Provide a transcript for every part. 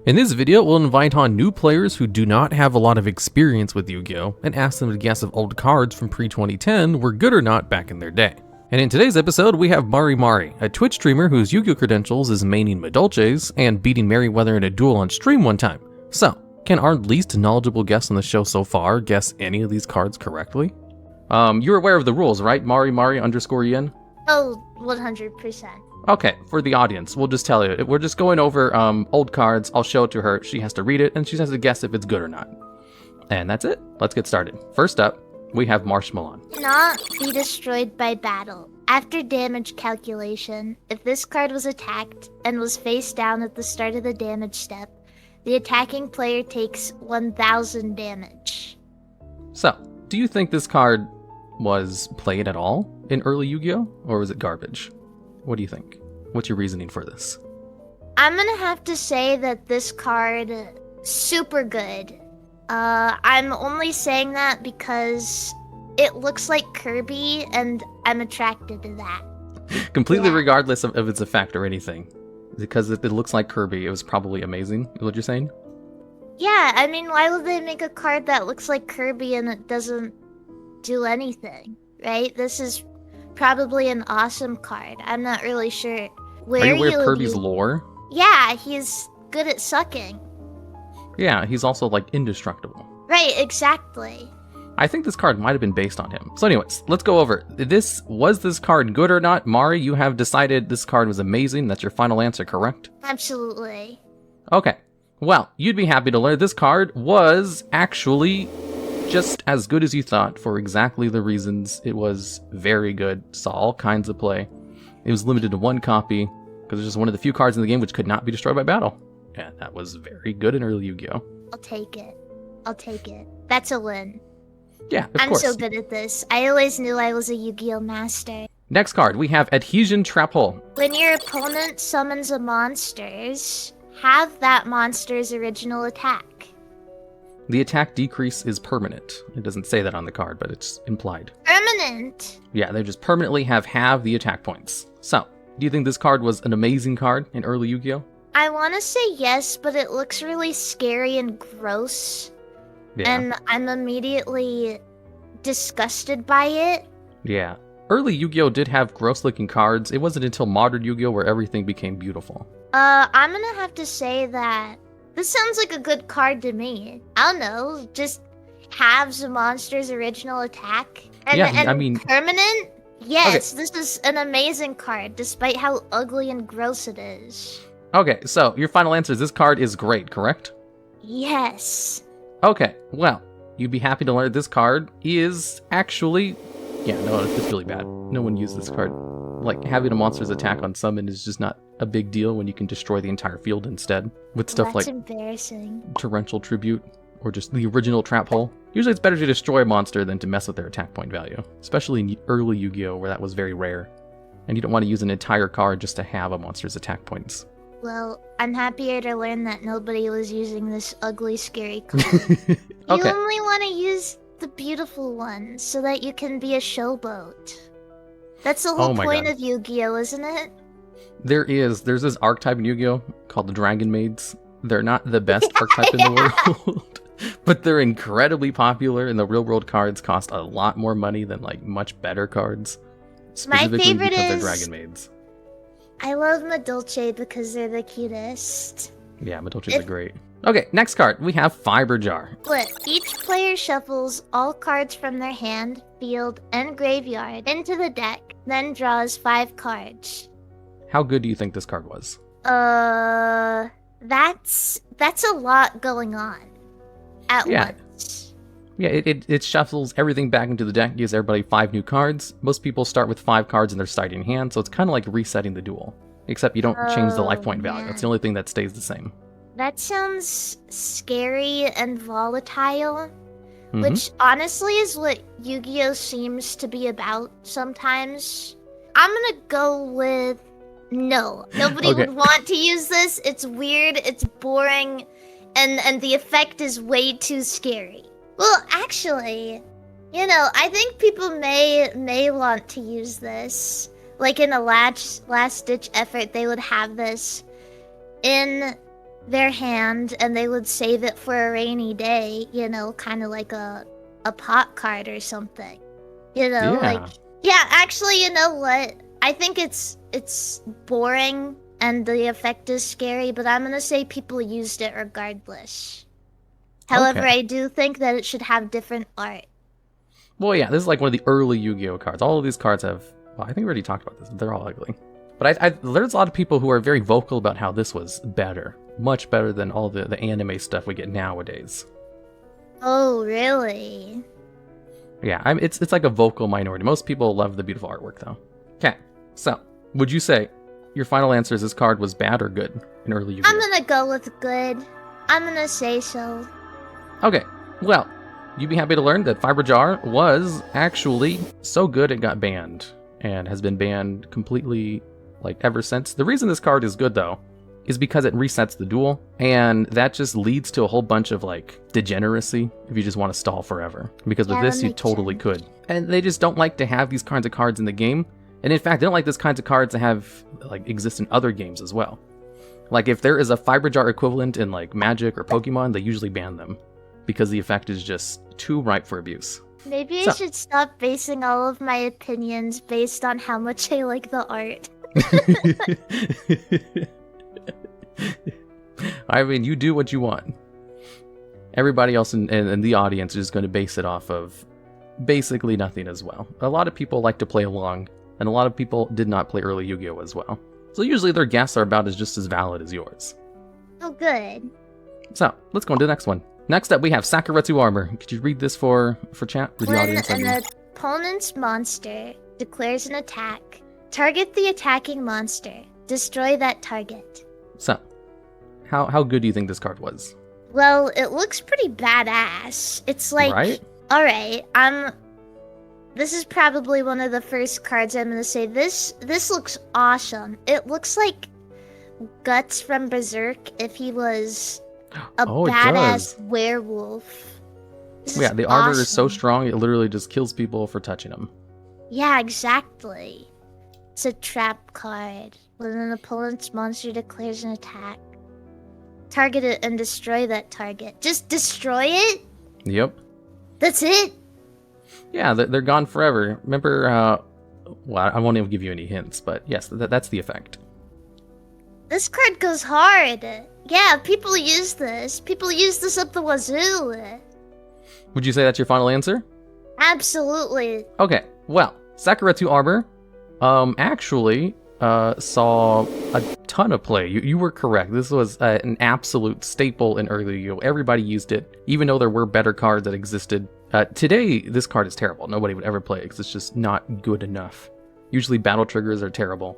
In this video, we'll invite on new players who do not have a lot of experience with Yu-Gi-Oh! And ask them to guess if old cards from pre-2010 were good or not back in their day. And in today's episode, we have Mari, a Twitch streamer whose Yu-Gi-Oh! Credentials is maining Madolches and beating Merryweather in a duel on stream one time. So, can our least knowledgeable guest on the show so far guess any of these cards correctly? You're aware of the rules, right? Mari_Yen? Oh, 100%. Okay, for the audience, we'll just tell you. We're just going over old cards. I'll show it to her. She has to read it, and she has to guess if it's good or not. And that's it. Let's get started. First up, we have Marshmallon. Not be destroyed by battle. After damage calculation, if this card was attacked and was face down at the start of the damage step, the attacking player takes 1,000 damage. So, do you think this card was played at all in early Yu-Gi-Oh? Or was it garbage? What do you think? What's your reasoning for this? I'm gonna have to say that this card, super good. I'm only saying that because it looks like Kirby, and I'm attracted to that. Completely Yeah. regardless of its effect or anything. Because if it looks like Kirby, it was probably amazing, is what you're saying? Yeah, I mean, why would they make a card that looks like Kirby and it doesn't do anything, right? This is probably an awesome card. I'm not really sure where Are you aware you of Kirby's lore? Yeah, he's good at sucking. Yeah, he's also like indestructible. Right, exactly. I think this card might have been based on him. So anyways, let's go over. Was this card good or not? Mari, you have decided this card was amazing. That's your final answer, correct? Absolutely. Okay. Well, you'd be happy to learn this card was actually just as good as you thought for exactly the reasons. It was very good. Saw all kinds of play. It was limited to one copy because it's just one of the few cards in the game which could not be destroyed by battle. And that was very good in early Yu-Gi-Oh! I'll take it. I'll take it. That's a win. Yeah, of I'm course. so good at this. I always knew I was a Yu-Gi-Oh! Master. Next card, we have Adhesion Trap Hole. When your opponent summons a monsters, have that monster's original attack. The attack decrease is permanent. It doesn't say that on the card, but it's implied. Permanent? Yeah, they just permanently have the attack points. So, do you think this card was an amazing card in early Yu-Gi-Oh? I want to say yes, but it looks really scary and gross. Yeah. And I'm immediately disgusted by it. Yeah. Early Yu-Gi-Oh did have gross-looking cards. It wasn't until modern Yu-Gi-Oh where everything became beautiful. I'm gonna have to say that this sounds like a good card to me. I don't know, just halves a monster's original attack. And, Yeah, and I mean- permanent? Yes, This is an amazing card, despite how ugly and gross it is. Okay, so your final answer is this card is great, correct? Yes. Okay, well, you'd be happy to learn this card is actually... Yeah, no, it's really bad. No one used this card. Like, having a monster's attack on summon is just not a big deal when you can destroy the entire field instead. With stuff That's like embarrassing. Torrential Tribute, or just the original Trap Hole. Usually it's better to destroy a monster than to mess with their attack point value. Especially in early Yu-Gi-Oh! Where that was very rare. And you don't want to use an entire card just to have a monster's attack points. Well, I'm happier to learn that nobody was using this ugly, scary card. You Okay. only want to use the beautiful ones so that you can be a showboat. That's the whole Oh my point God. of Yu-Gi-Oh, isn't it? There's this archetype in Yu-Gi-Oh! Called the Dragon Maids. They're not the best archetype in the world, but they're incredibly popular, and the real-world cards cost a lot more money than, like, much better cards. Specifically favorite because they're is- Dragon Maids. I love Madolche because they're the cutest. Yeah, Madolches are great. Okay, next card. We have Fiber Jar. Flip. Each player shuffles all cards from their hand, field, and graveyard into the deck, then draws 5 cards. How good do you think this card was? That's a lot going on at Yeah. once. Yeah, it shuffles everything back into the deck, gives everybody 5 new cards. Most people start with 5 cards in their starting hand, so it's kind of like resetting the duel. Except you don't change the life point value. man. That's the only thing that stays the same. That sounds scary and volatile, Mhm. which honestly is what Yu-Gi-Oh seems to be about sometimes. I'm gonna go with no. Nobody Okay. would want to use this. It's weird, it's boring, and the effect is way too scary. Well, actually, I think people may want to use this. Like in a last-ditch effort, they would have this in their hand and they would save it for a rainy day, kind of like a pot card or something. Yeah. Yeah, actually, you know what? I think it's boring and the effect is scary, but I'm gonna say people used it regardless. However, Okay. I do think that it should have different art. Well, yeah, this is like one of the early Yu-Gi-Oh cards. All of these cards have, well, I think we already talked about this. They're all ugly. But there's a lot of people who are very vocal about how this was better. Much better than all the anime stuff we get nowadays. Oh, really? Yeah, it's like a vocal minority. Most people love the beautiful artwork, though. Okay, so, would you say your final answer is this card was bad or good in early Yu-Gi-Oh? I'm gonna go with good. I'm gonna say so. Okay, well, you'd be happy to learn that Fiber Jar was actually so good it got banned. And has been banned completely, like, ever since. The reason this card is good, though, is because it resets the duel, and that just leads to a whole bunch of, like, degeneracy if you just want to stall forever. Because with this, you totally could. And they just don't like to have these kinds of cards in the game. And in fact, they don't like these kinds of cards to have, like, exist in other games as well. Like, if there is a Fiber Jar equivalent in, like, Magic or Pokemon, they usually ban them. Because the effect is just too ripe for abuse. Maybe I should stop basing all of my opinions based on how much I like the art. I mean, you do what you want. Everybody else in the audience is going to base it off of basically nothing as well. A lot of people like to play along, and a lot of people did not play early Yu-Gi-Oh as well. So usually their guesses are about just as valid as yours. Oh, good. So, let's go on to the next one. Next up, we have Sakurestu Armor. Could you read this for chat? When an opponent's monster declares an attack, target the attacking monster. Destroy that target. So, how good do you think this card was? Well, it looks pretty badass. It's like, right? Alright, this is probably one of the first cards I'm gonna say. This looks awesome. It looks like Guts from Berserk if he was a badass werewolf. Yeah, the armor is so strong, it literally just kills people for touching them. Yeah, exactly. It's a trap card. When an opponent's monster declares an attack, target it and destroy that target. Just destroy it? Yep. That's it? Yeah, they're gone forever. Remember, well, I won't even give you any hints, but yes, that's the effect. This card goes hard. Yeah, people use this. People use this up the wazoo. Would you say that's your final answer? Absolutely. Okay, well, Sakurestu Armor actually saw a ton of play. You were correct. This was an absolute staple in early Yu-Gi-Oh! Everybody used it, even though there were better cards that existed. Today, this card is terrible. Nobody would ever play it because it's just not good enough. Usually battle triggers are terrible.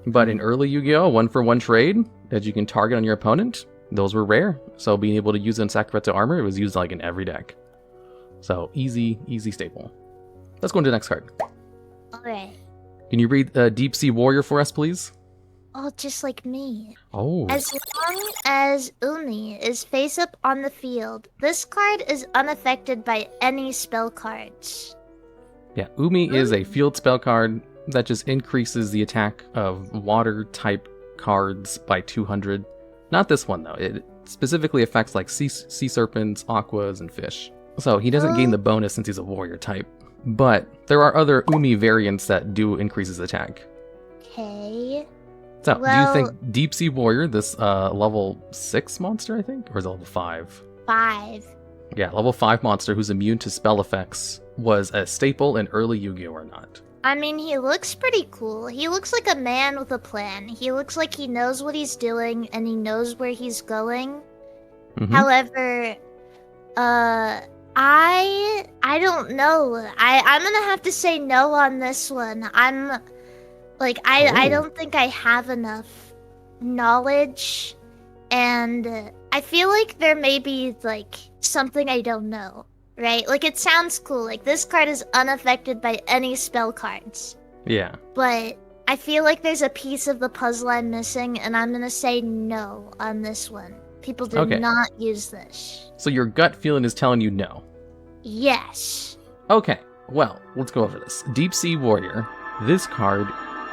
But in early Yu-Gi-Oh! 1-for-1 trade that you can target on your opponent, those were rare. So being able to use it in Sakurestu Armor, it was used like in every deck. So easy staple. Let's go into the next card. Alright. Can you read Deepsea Warrior for us, please? Oh, just like me. Oh. As long as Umi is face up on the field, this card is unaffected by any spell cards. Yeah, Umi is a field spell card that just increases the attack of water-type cards by 200. Not this one, though. It specifically affects like sea serpents, aquas, and fish. So he doesn't gain the bonus since he's a warrior type. But there are other Umi variants that do increase his attack. Okay. So, do you think Deepsea Warrior, this level 6 monster, I think? Or is it level 5? 5. Yeah, level 5 monster who's immune to spell effects was a staple in early Yu-Gi-Oh! Or not? I mean, he looks pretty cool. He looks like a man with a plan. He looks like he knows what he's doing and he knows where he's going. Mm-hmm. However, I don't know. I'm gonna have to say no on this one. I don't think I have enough knowledge, and I feel like there may be like something I don't know. Right? Like, it sounds cool. Like, this card is unaffected by any spell cards. Yeah. But I feel like there's a piece of the puzzle I'm missing, and I'm gonna say no on this one. People do not use this. So your gut feeling is telling you no? Yes. Okay, well, let's go over this. Deepsea Warrior. This card,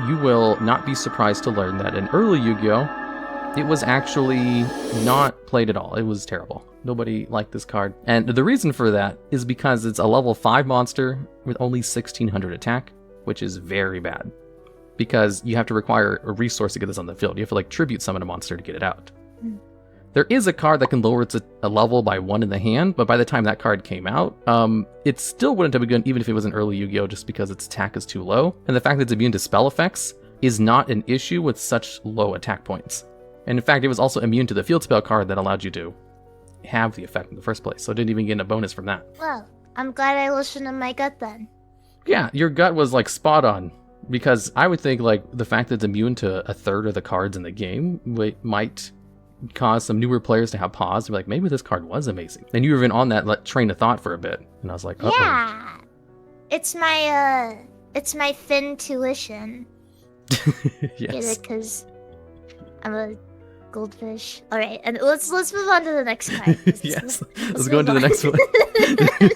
you will not be surprised to learn that in early Yu-Gi-Oh! It was actually not played at all. It was terrible. Nobody liked this card. And the reason for that is because it's a level 5 monster with only 1600 attack, which is very bad. Because you have to require a resource to get this on the field. You have to like tribute summon a monster to get it out. There is a card that can lower its a level by 1 in the hand, but by the time that card came out, it still wouldn't have been good even if it was an early Yu-Gi-Oh! Just because its attack is too low. And the fact that it's immune to spell effects is not an issue with such low attack points. And in fact, it was also immune to the field spell card that allowed you to have the effect in the first place, so it didn't even get a bonus from that. Well, I'm glad I listened to my gut then. Yeah, your gut was like spot on, because I would think like the fact that it's immune to a third of the cards in the game might cause some newer players to have pause and be like, maybe this card was amazing. And you were even on that train of thought for a bit, and I was like, uh-oh. Yeah, it's my Finn tuition. Yes. Get it? Because I'm a goldfish. All right, and let's move on to the next card. Yes, let's go into the next one.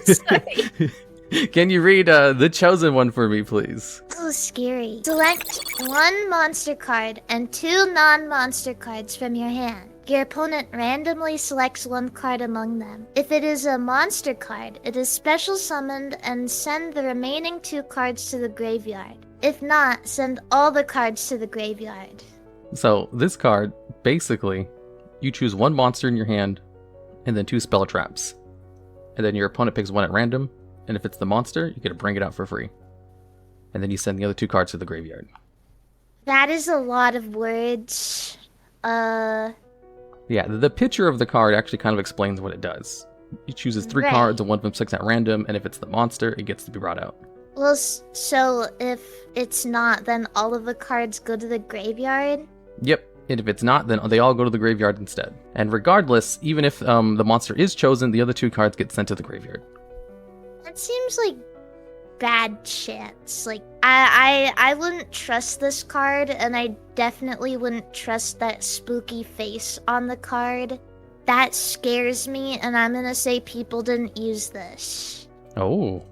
Sorry. Can you read the chosen one for me, please? Oh, scary. Select 1 monster card and 2 non-monster cards from your hand. Your opponent randomly selects 1 card among them. If it is a monster card, it is special summoned and send the remaining 2 cards to the graveyard. If not, send all the cards to the graveyard. So this card, basically, you choose 1 monster in your hand, and then 2 spell traps. And then your opponent picks 1 at random, and if it's the monster, you get to bring it out for free. And then you send the other 2 cards to the graveyard. That is a lot of words. Yeah, the picture of the card actually kind of explains what it does. It chooses 3 Right. cards, and 1 of them 6 at random, and if it's the monster, it gets to be brought out. Well, so if it's not, then all of the cards go to the graveyard? Yep, and if it's not, then they all go to the graveyard instead. And regardless, even if the monster is chosen, the other 2 cards get sent to the graveyard. That seems like bad chance. Like, I wouldn't trust this card, and I definitely wouldn't trust that spooky face on the card. That scares me, and I'm gonna say people didn't use this. Oh.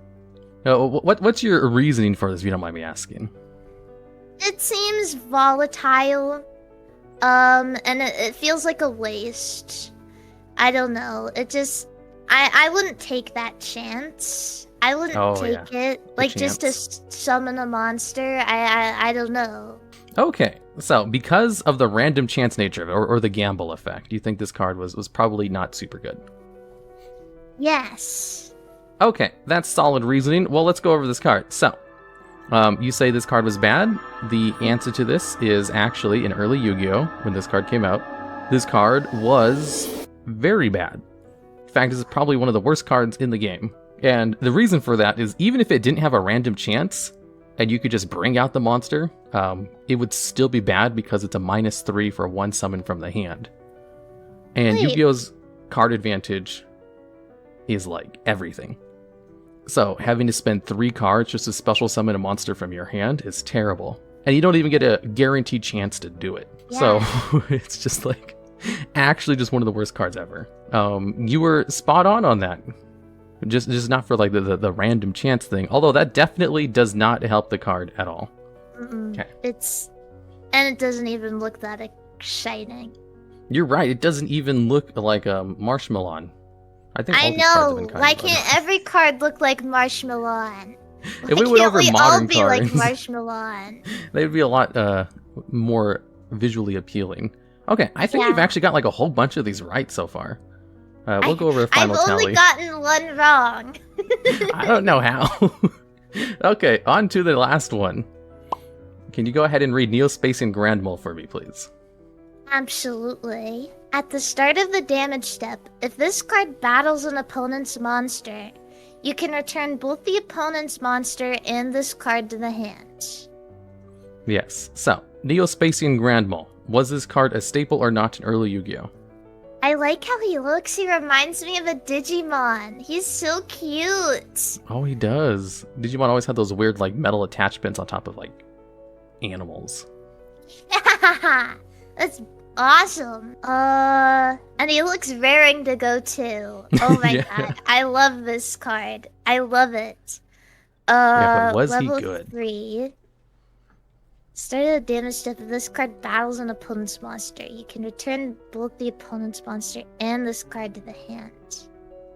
What's your reasoning for this, if you don't mind me asking? It seems volatile, and it feels like a waste. I don't know. It just, I wouldn't take that chance. I wouldn't take it. Like, just to summon a monster. I don't know. Okay, so because of the random chance nature of it, or the gamble effect, you think this card was probably not super good? Yes. Okay, that's solid reasoning. Well, let's go over this card. So, you say this card was bad. The answer to this is actually in early Yu-Gi-Oh! When this card came out. This card was very bad. In fact, this is probably one of the worst cards in the game. And the reason for that is even if it didn't have a random chance, and you could just bring out the monster, it would still be bad because it's a -3 for 1 summon from the hand. And Wait. Yu-Gi-Oh's card advantage is like everything. So having to spend 3 cards just to special summon a monster from your hand is terrible. And you don't even get a guaranteed chance to do it. Yeah. So it's just like actually just one of the worst cards ever. You were spot on that. Just not for like the random chance thing. Although that definitely does not help the card at all. Mm-mm. Okay. And it doesn't even look that exciting. You're right. It doesn't even look like a Marshmallon. I think all I these cards have know. been kind Why of can't every card look like Marshmallon? If we went over all modern be like cards, Marshmallon? they'd be a lot more visually appealing. Okay, I think we've actually got like a whole bunch of these right so far. We'll go over the final I've tally. only gotten 1 wrong. I don't know how. Okay, on to the last one. Can you go ahead and read Neo-Spacian Grandmal for me, please? Absolutely. At the start of the damage step, if this card battles an opponent's monster, you can return both the opponent's monster and this card to the hand. Yes. So, Neo-Spacian Grandmal. Was this card a staple or not in early Yu-Gi-Oh? I like how he looks. He reminds me of a Digimon. He's so cute. Oh, he does. Digimon always had those weird like metal attachments on top of like animals. That's awesome. And he looks raring to go too. Oh my god. I love this card. I love it. Yeah, but was he level good? 3. Start of the damage step. If this card battles an opponent's monster, you can return both the opponent's monster and this card to the hand.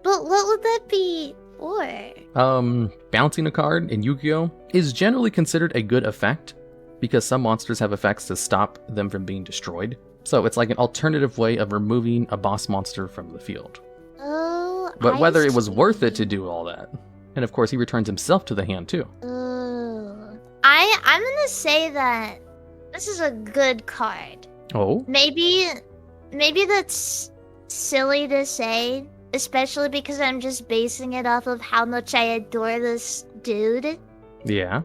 But what would that be for? Bouncing a card in Yu-Gi-Oh! Is generally considered a good effect, because some monsters have effects to stop them from being destroyed. So it's like an alternative way of removing a boss monster from the field. Oh, But whether it was see. worth it to do all that. And of course, he returns himself to the hand too. I'm gonna say that this is a good card. Oh? Maybe that's silly to say, especially because I'm just basing it off of how much I adore this dude. Yeah.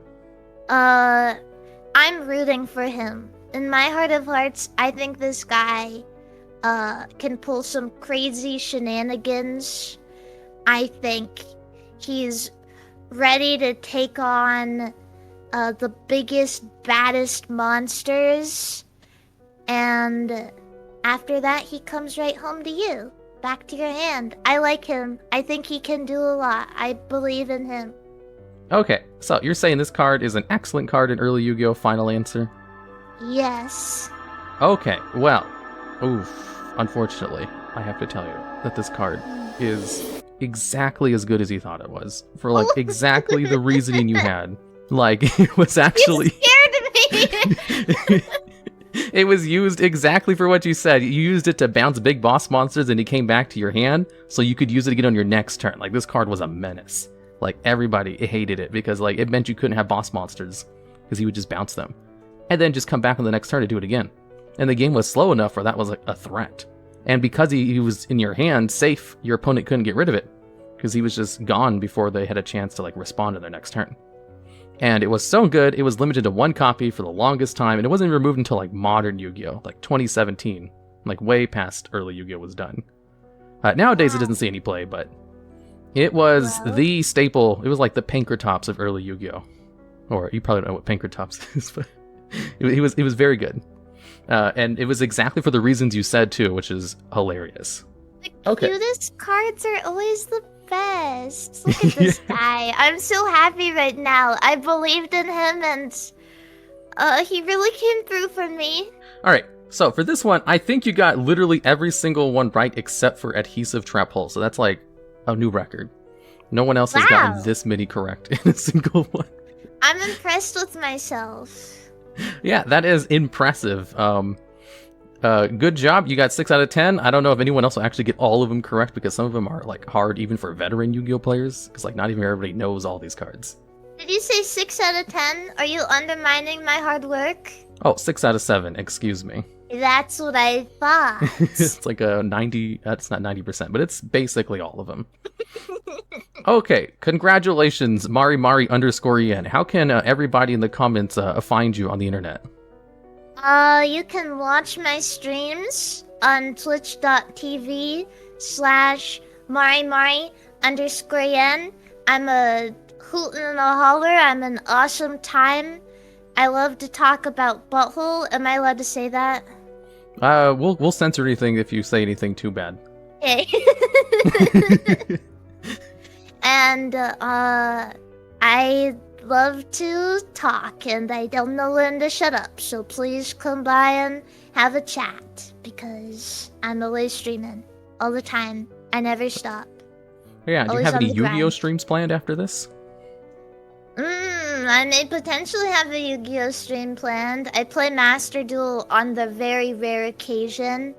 I'm rooting for him. In my heart of hearts, I think this guy can pull some crazy shenanigans. I think he's ready to take on the biggest, baddest monsters. And after that, he comes right home to you. Back to your hand. I like him. I think he can do a lot. I believe in him. Okay, so you're saying this card is an excellent card in early Yu-Gi-Oh! Final answer? Yes. Okay, well, unfortunately, I have to tell you that this card is exactly as good as you thought it was. For, like, exactly the reasoning you had. Like, it was actually... You scared me! It was used exactly for what you said. You used it to bounce big boss monsters and it came back to your hand, so you could use it again on your next turn. Like, this card was a menace. Like, everybody hated it because, like, it meant you couldn't have boss monsters because he would just bounce them. And then just come back on the next turn to do it again. And the game was slow enough where that was like a threat. And because he was in your hand, safe, your opponent couldn't get rid of it. Because he was just gone before they had a chance to, like, respond to their next turn. And it was so good, it was limited to one copy for the longest time, and it wasn't removed until, like, modern Yu-Gi-Oh! Like, 2017. Like, way past early Yu-Gi-Oh! Was done. Nowadays, it doesn't see any play, but it was the staple. It was like the Pankratops of early Yu-Gi-Oh! Or, you probably don't know what Pankratops is, but it was very good. And it was exactly for the reasons you said, too, which is hilarious. The cutest cards are always the best. Look at this guy. I'm so happy right now. I believed in him and he really came through for me. Alright, so for this one, I think you got literally every single one right except for Adhesive Trap Hole. So that's like a new record. No one else has gotten this many correct in a single one. I'm impressed with myself. Yeah, that is impressive. Good job. You got 6 out of 10. I don't know if anyone else will actually get all of them correct because some of them are like hard even for veteran Yu-Gi-Oh players because like not even everybody knows all these cards. Did you say 6 out of 10? Are you undermining my hard work? Oh, 6 out of 7. Excuse me. That's what I thought. It's like a 90. That's not 90%, but it's basically all of them. Okay, congratulations, Mari _en. How can everybody in the comments find you on the internet? You can watch my streams on twitch.tv/Mari_en. I'm a hoot and a holler. I'm an awesome time. I love to talk about butthole. Am I allowed to say that? We'll censor anything if you say anything too bad. Okay. And I love to talk, and I don't know when to shut up. So please come by and have a chat because I'm always streaming all the time. I never stop. Yeah. Do you Always have on any the Yu-Gi-Oh grind. streams planned after this? I may potentially have a Yu-Gi-Oh stream planned. I play Master Duel on the very rare occasion.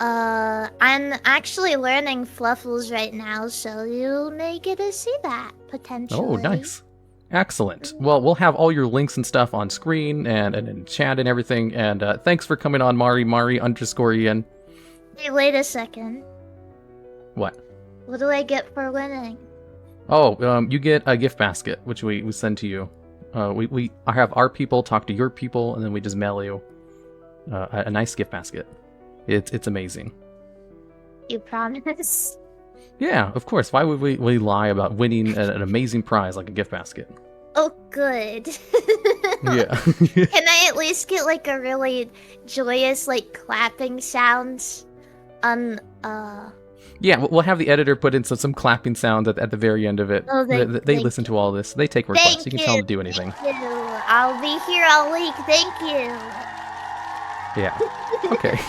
I'm actually learning Fluffles right now, so you may get to see that, potentially. Oh, nice. Excellent. Well, we'll have all your links and stuff on screen and in chat and everything, and thanks for coming on, Mari_en. Hey, wait a second. What? What do I get for winning? Oh, you get a gift basket, which we send to you. I have our people talk to your people, and then we just mail you a nice gift basket. It's amazing. You promise? Yeah, of course. Why would we lie about winning an amazing prize like a gift basket? Oh, good. Yeah. Can I at least get like a really joyous like clapping sounds? Yeah, we'll have the editor put in some clapping sounds at the very end of it. Oh, they thank listen to all this. They take requests. You can tell them to do anything. Thank you. I'll be here all week. Thank you. Yeah. Okay.